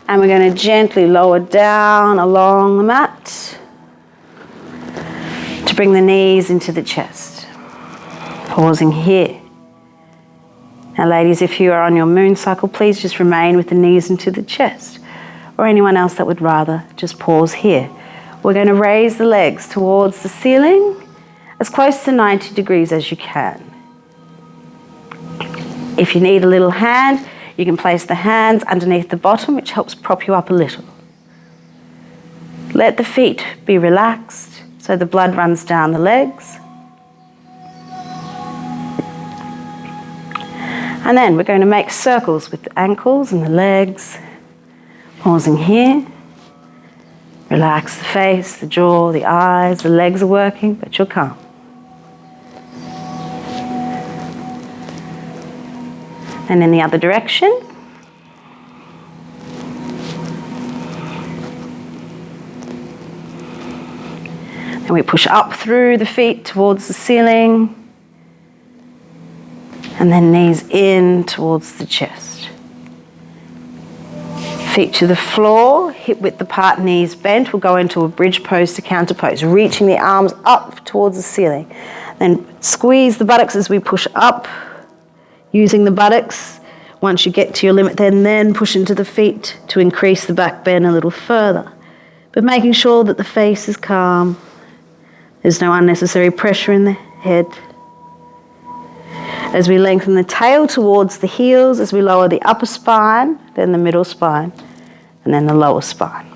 And we're going to gently lower down along the mat to bring the knees into the chest. Pausing here. Now ladies, if you are on your moon cycle, please just remain with the knees into the chest. Or anyone else that would rather, just pause here. We're going to raise the legs towards the ceiling, as close to 90 degrees as you can. If you need a little hand, you can place the hands underneath the bottom, which helps prop you up a little. Let the feet be relaxed so the blood runs down the legs. And then we're going to make circles with the ankles and the legs. Pausing here. Relax the face, the jaw, the eyes, the legs are working, but you're calm. And in the other direction. And we push up through the feet towards the ceiling. And then knees in towards the chest. Feet to the floor, hip width apart, knees bent. We'll go into a bridge pose to counter pose, reaching the arms up towards the ceiling. Then squeeze the buttocks as we push up. Using the buttocks, once you get to your limit, then push into the feet to increase the back bend a little further. But making sure that the face is calm. There's no unnecessary pressure in the head. As we lengthen the tail towards the heels, as we lower the upper spine, then the middle spine, and then the lower spine.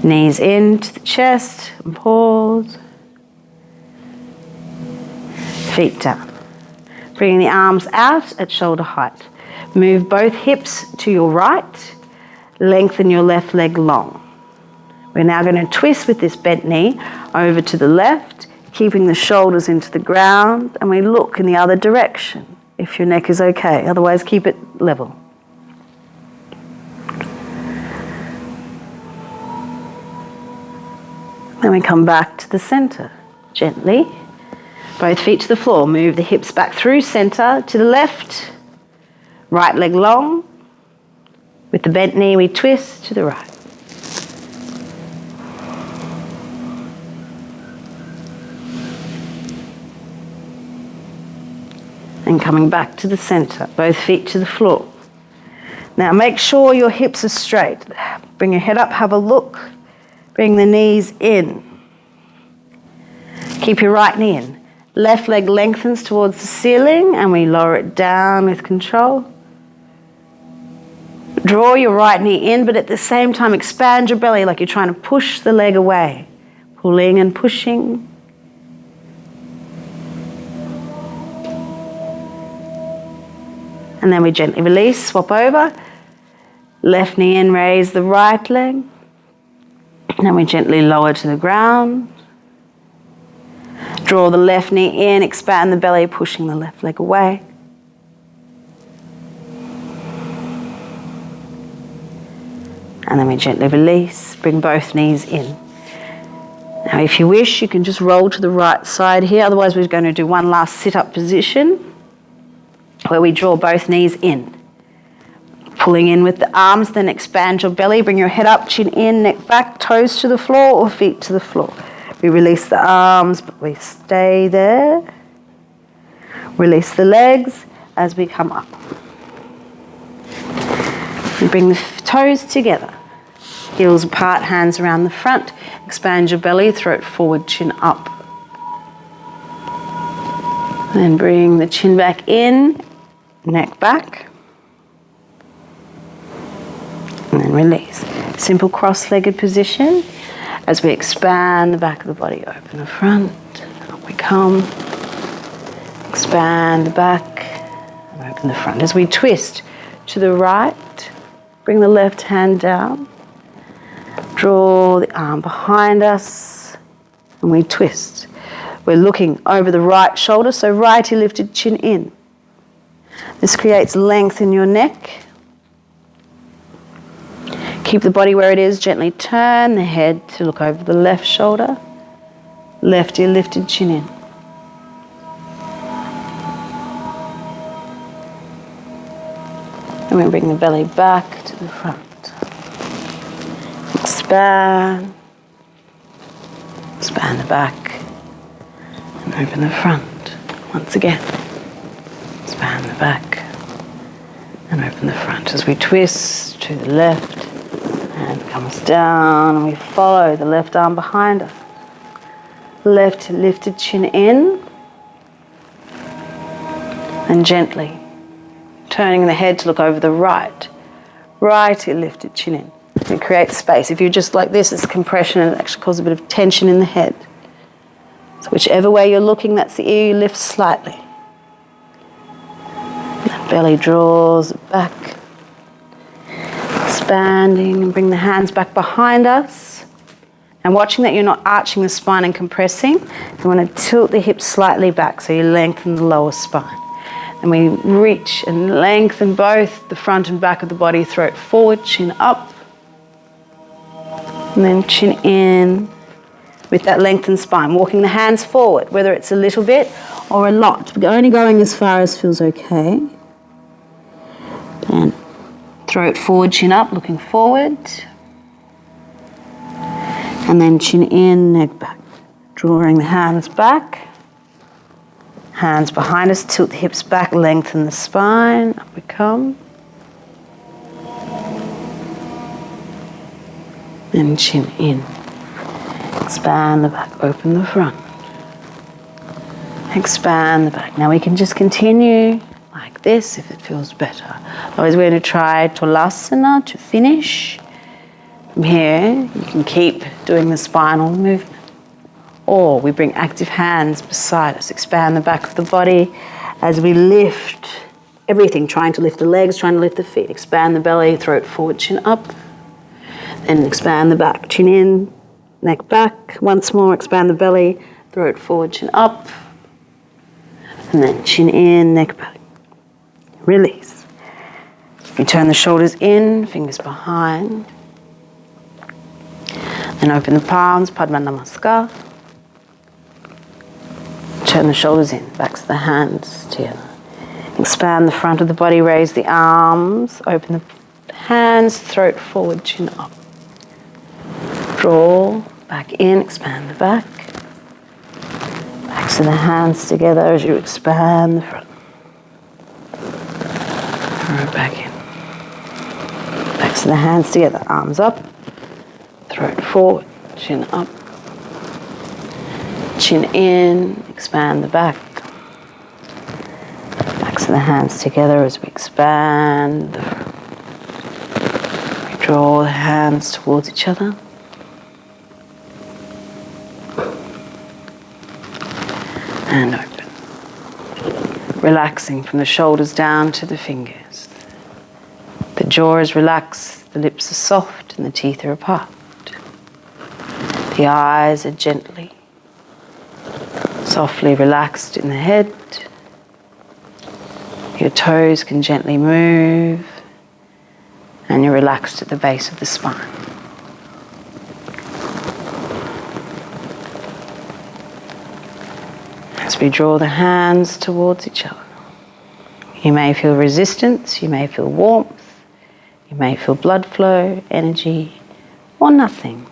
Knees into the chest, and pause. Feet down. Bringing the arms out at shoulder height. Move both hips to your right. Lengthen your left leg long. We're now going to twist with this bent knee over to the left, keeping the shoulders into the ground, and we look in the other direction if your neck is okay. Otherwise, keep it level. Then we come back to the center, gently. Both feet to the floor. Move the hips back through center to the left. Right leg long. With the bent knee, we twist to the right. And coming back to the center. Both feet to the floor. Now make sure your hips are straight. Bring your head up, have a look. Bring the knees in. Keep your right knee in. Left leg lengthens towards the ceiling and we lower it down with control. Draw your right knee in, but at the same time expand your belly like you're trying to push the leg away. Pulling and pushing. And then we gently release, swap over. Left knee in, raise the right leg. And then we gently lower to the ground. Draw the left knee in, expand the belly, pushing the left leg away. And then we gently release, bring both knees in. Now if you wish, you can just roll to the right side here. Otherwise, we're going to do one last sit-up position where we draw both knees in. Pulling in with the arms, then expand your belly, bring your head up, chin in, neck back, toes to the floor or feet to the floor. We release the arms, but we stay there. Release the legs as we come up. We bring the toes together. Heels apart, hands around the front. Expand your belly, throat forward, chin up. Then bring the chin back in, neck back. And then release. Simple cross-legged position. As we expand the back of the body, open the front, up we come, expand the back, and open the front. As we twist to the right, bring the left hand down, draw the arm behind us, and we twist. We're looking over the right shoulder, so righty lifted, chin in. This creates length in your neck. Keep the body where it is, gently turn the head to look over the left shoulder. Left ear lifted, chin in. And we bring the belly back to the front. Expand. Expand the back. And open the front. Once again. Expand the back and open the front as we twist to the left. Hand comes down and we follow the left arm behind us. Left lifted chin in. And gently turning the head to look over the right. Right lifted chin in. We create space. If you're just like this, it's compression and it actually causes a bit of tension in the head. So whichever way you're looking, that's the ear you lift slightly. The belly draws back. Expanding and bring the hands back behind us. And watching that you're not arching the spine and compressing, you want to tilt the hips slightly back so you lengthen the lower spine. And we reach and lengthen both the front and back of the body, throat forward, chin up. And then chin in with that lengthened spine. Walking the hands forward, whether it's a little bit or a lot. We're only going as far as feels okay. And throat forward, chin up, looking forward. And then chin in, neck back. Drawing the hands back. Hands behind us, tilt the hips back, lengthen the spine. Up we come. And chin in. Expand the back, open the front. Expand the back. Now we can just continue like this if it feels better. Otherwise we're going to try Tolasana to finish. From here, you can keep doing the spinal movement. Or we bring active hands beside us. Expand the back of the body as we lift everything, trying to lift the legs, trying to lift the feet. Expand the belly, throat forward, chin up. Then expand the back, chin in, neck back. Once more, expand the belly, throat forward, chin up. And then chin in, neck back. Release. You turn the shoulders in, fingers behind. Then open the palms, Padma Namaskar. Turn the shoulders in, backs of the hands together. Expand the front of the body, raise the arms, open the hands, throat forward, chin up. Draw back in, expand the back. Backs of the hands together as you expand the front. Draw back in. Backs of the hands together, arms up, throat forward, chin up. Chin in, expand the back. Backs of the hands together as we expand the front. We draw the hands towards each other. And open. Relaxing from the shoulders down to the fingers. The jaw is relaxed, the lips are soft, and the teeth are apart. The eyes are gently, softly relaxed in the head. Your toes can gently move, and you're relaxed at the base of the spine. As we draw the hands towards each other, you may feel resistance, you may feel warmth, you may feel blood flow, energy, or nothing.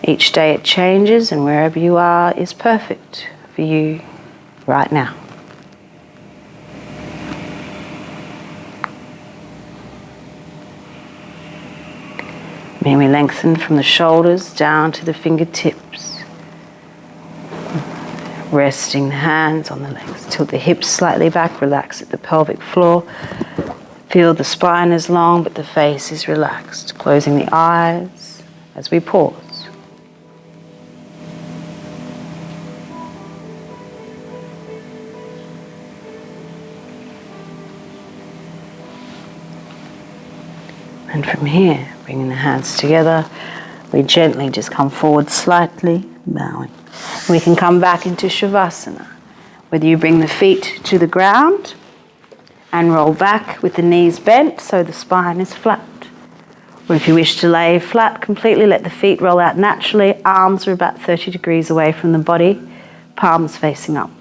Each day it changes, and wherever you are is perfect for you right now. May we lengthen from the shoulders down to the fingertips. Resting the hands on the legs. Tilt the hips slightly back, relax at the pelvic floor. Feel the spine is long, but the face is relaxed. Closing the eyes as we pause. And from here, bringing the hands together, we gently just come forward slightly, bowing. We can come back into Shavasana, whether you bring the feet to the ground and roll back with the knees bent so the spine is flat. Or if you wish to lay flat completely, let the feet roll out naturally. Arms are about 30 degrees away from the body, palms facing up.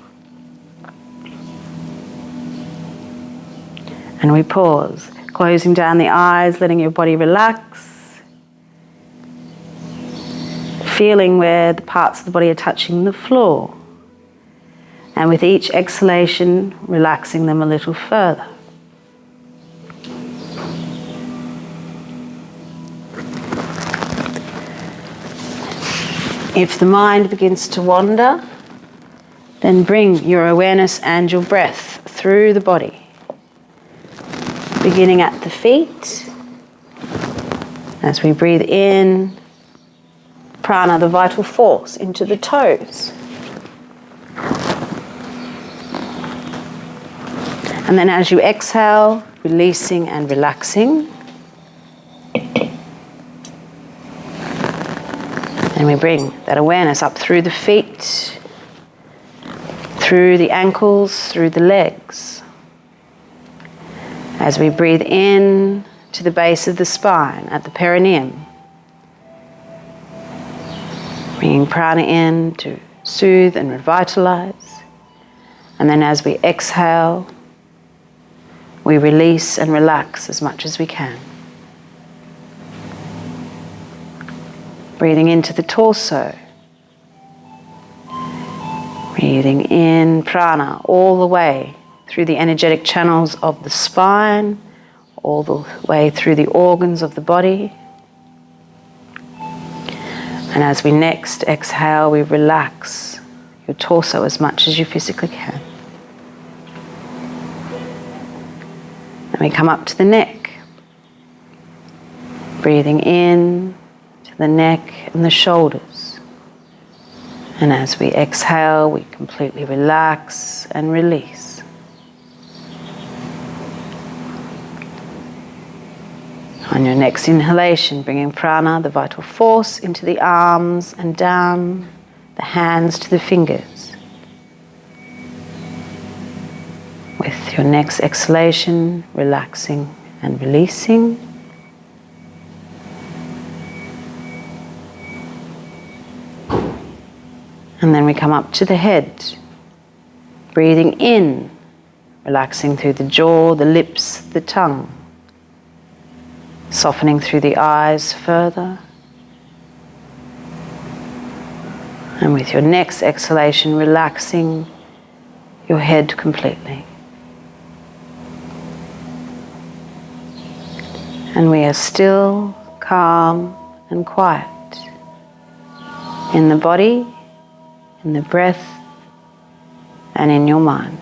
And we pause. Closing down the eyes, letting your body relax. Feeling where the parts of the body are touching the floor. And with each exhalation, relaxing them a little further. If the mind begins to wander, then bring your awareness and your breath through the body. Beginning at the feet, as we breathe in, prana, the vital force, into the toes. And then as you exhale, releasing and relaxing. And we bring that awareness up through the feet, through the ankles, through the legs. As we breathe in to the base of the spine, at the perineum. Bringing prana in to soothe and revitalize. And then as we exhale, we release and relax as much as we can. Breathing into the torso. Breathing in prana all the way through the energetic channels of the spine, all the way through the organs of the body. And as we next exhale, we relax your torso as much as you physically can. And we come up to the neck. Breathing in to the neck and the shoulders. And as we exhale, we completely relax and release. On your next inhalation, bringing prana, the vital force, into the arms and down, the hands to the fingers. With your next exhalation, relaxing and releasing. And then we come up to the head, breathing in, relaxing through the jaw, the lips, the tongue. Softening through the eyes further. And with your next exhalation, relaxing your head completely. And we are still, calm and quiet in the body, in the breath, and in your mind.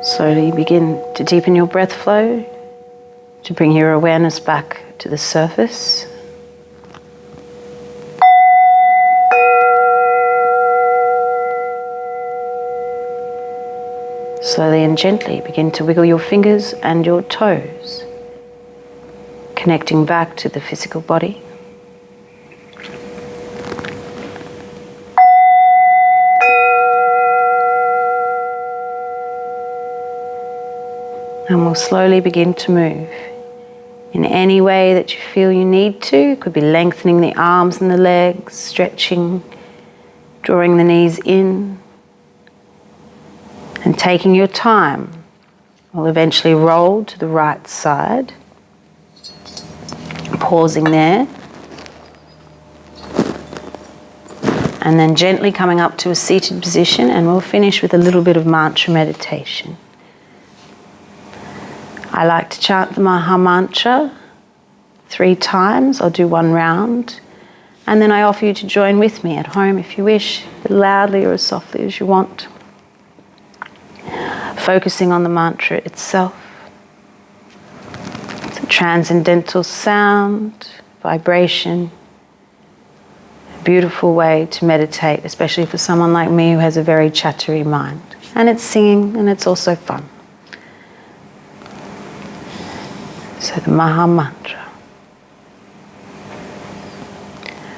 Slowly begin to deepen your breath flow, to bring your awareness back to the surface. Slowly and gently begin to wiggle your fingers and your toes, connecting back to the physical body. And we'll slowly begin to move in any way that you feel you need to. It could be lengthening the arms and the legs, stretching, Drawing the knees in and taking your time. We'll eventually roll to the right side. Pausing there. And then gently coming up to a seated position, and we'll finish with a little bit of mantra meditation. I like to chant the Maha Mantra 3 times. I'll do 1 round. And then I offer you to join with me at home if you wish, as loudly or as softly as you want. Focusing on the mantra itself. It's a transcendental sound, vibration, a beautiful way to meditate, especially for someone like me who has a very chattery mind. And it's singing and it's also fun. So the Maha Mantra.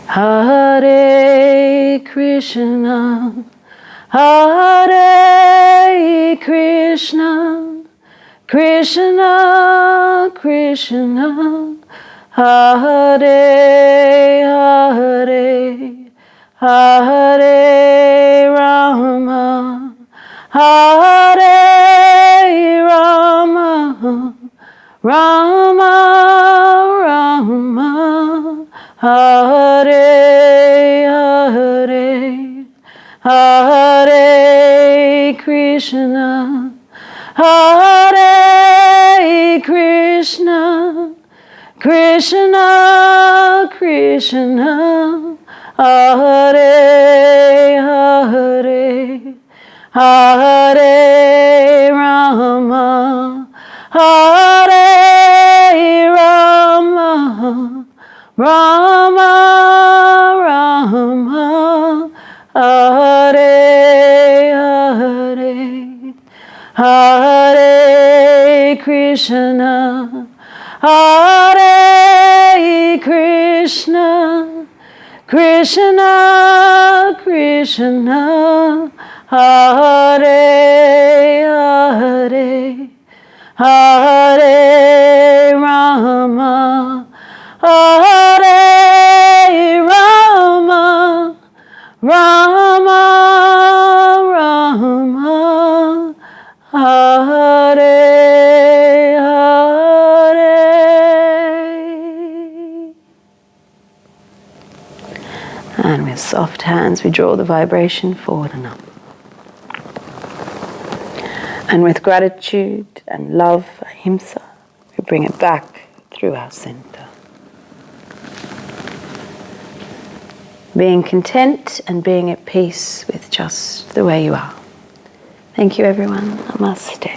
Hare Krishna, Hare Krishna, Krishna Krishna, Hare Hare, Hare Rama, Hare Rama, Rama Rama, Hare Hare, Hare Krishna, Hare Krishna, Krishna Krishna, Hare Hare, Hare Rama, Hare Rama, Rama Rama, Hare Hare, Hare Krishna, Hare Krishna, Krishna Krishna, Hare Hare, Hare Rama, Hare Rama, Rama Rama, Hare Hare. And with soft hands we draw the vibration forward and up. And with gratitude and love, ahimsa, we bring it back through our center. Being content and being at peace with just the way you are. Thank you, everyone. Namaste.